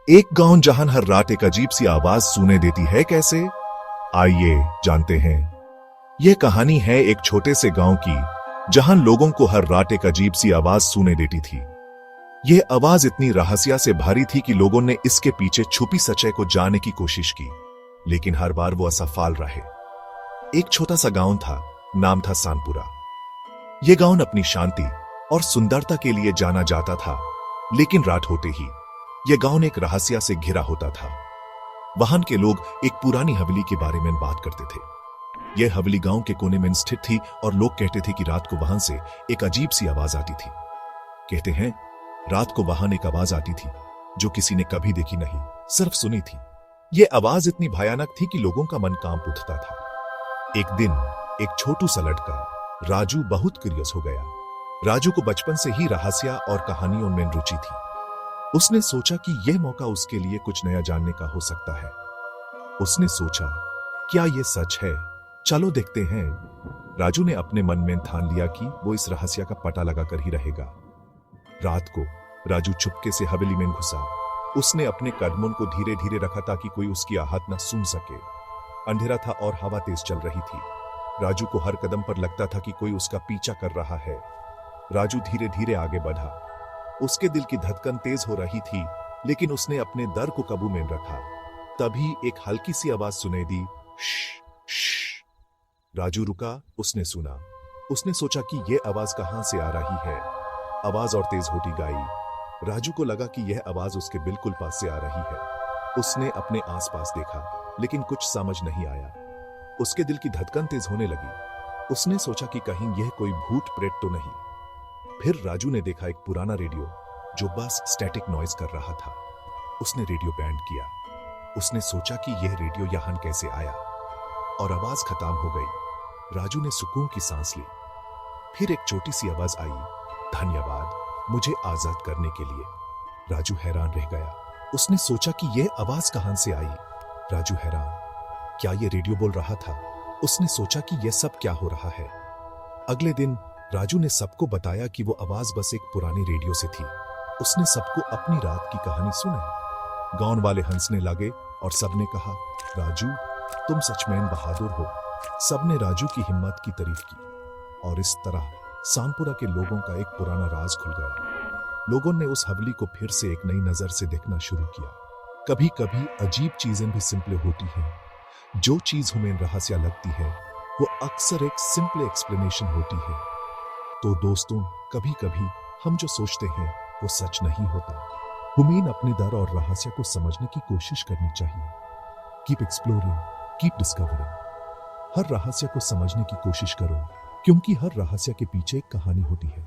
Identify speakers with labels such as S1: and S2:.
S1: एक गांव जहां हर रात एक अजीब सी आवाज सुने देती है कैसे? आइए जानते हैं। यह कहानी है एक छोटे से गांव की जहां लोगों को हर रात एक अजीब सी आवाज सुने देती थी। यह आवाज इतनी रहस्य से भरी थी कि लोगों ने इसके पीछे छुपी सच्चाई को जानने की कोशिश की, लेकिन हर बार वो असफल रहे। एक छोटा सा गांव था, नाम था सानपुरा। यह गांव अपनी शांति और सुंदरता के लिए जाना जाता था, लेकिन रात होते ही यह गांव एक रहस्य से घिरा होता था। वहां के लोग एक पुरानी हवेली के बारे में बात करते थे। यह हवेली गांव के कोने में स्थित थी और लोग कहते थे कि रात को वहां से एक अजीब सी आवाज आती थी। कहते हैं रात को वहां एक आवाज आती थी जो किसी ने कभी देखी नहीं, सिर्फ सुनी थी। यह आवाज इतनी भयानक थी कि लोगों का मन कांप उठता था। एक दिन एक छोटू सा लड़का राजू बहुत क्यूरियस हो गया। राजू को बचपन से ही रहस्य और कहानियों में रुचि थी। उसने सोचा कि यह मौका उसके लिए कुछ नया जानने का हो सकता है। उसने सोचा, क्या यह सच है? चलो देखते हैं। राजू ने अपने मन में ठान लिया कि वो इस रहस्य का पता लगाकर ही रहेगा। रात को राजू चुपके से हवेली में घुसा। उसने अपने कदमों को धीरे धीरे रखा ताकि कोई उसकी आहट न सुन सके। अंधेरा था और हवा तेज चल रही थी। राजू को हर कदम पर लगता था कि कोई उसका पीछा कर रहा है। राजू धीरे धीरे आगे बढ़ा। उसके दिल की धड़कन तेज हो रही थी, लेकिन उसने अपने डर को काबू में रखा। तभी एक हल्की सी आवाज सुनाई दी, श्श, श्श। राजू रुका। उसने सुना। उसने सोचा कि यह आवाज कहां से आ रही है। आवाज और तेज होती गई। राजू को लगा कि यह आवाज उसके बिल्कुल पास से आ रही है। उसने अपने आसपास देखा, लेकिन कुछ समझ नहीं आया। उसके दिल की धड़कन तेज होने लगी। उसने सोचा कि कहीं यह कोई भूत प्रेत तो नहीं। फिर राजू ने देखा एक पुराना रेडियो जो बस स्टैटिक नॉइज कर रहा था। उसने रेडियो बैंड किया। उसने सोचा कि यह रेडियो यहां कैसे आया, और आवाज खत्म हो गई। राजू ने सुकून की सांस ली। फिर एक छोटी सी आवाज आई, धन्यवाद मुझे आजाद करने के लिए। राजू हैरान रह गया। उसने सोचा कि यह आवाज कहां से आई। राजू हैरान, क्या यह रेडियो बोल रहा था? उसने सोचा कि यह सब क्या हो रहा है। अगले दिन राजू ने सबको बताया कि वो आवाज बस एक पुरानी रेडियो से थी। उसने सबको अपनी रात की कहानी सुनाई। गांव वाले हंसने लगे और सबने कहा, राजू तुम सच में बहादुर हो। सबने राजू की हिम्मत की तारीफ की, और इस तरह सानपुरा के लोगों का एक पुराना राज खुल गया। लोगों ने उस हवेली को फिर से एक नई नजर से देखना शुरू किया। कभी कभी अजीब चीजें भी सिंपल होती हैं। जो चीज हमें रहस्य लगती है वो अक्सर एक सिंपल एक्सप्लेनेशन होती है। तो दोस्तों, कभी कभी हम जो सोचते हैं वो सच नहीं होता। हमें अपने डर और रहस्य को समझने की कोशिश करनी चाहिए। Keep exploring, keep discovering. हर रहस्य को समझने की कोशिश करो, क्योंकि हर रहस्य के पीछे एक कहानी होती है।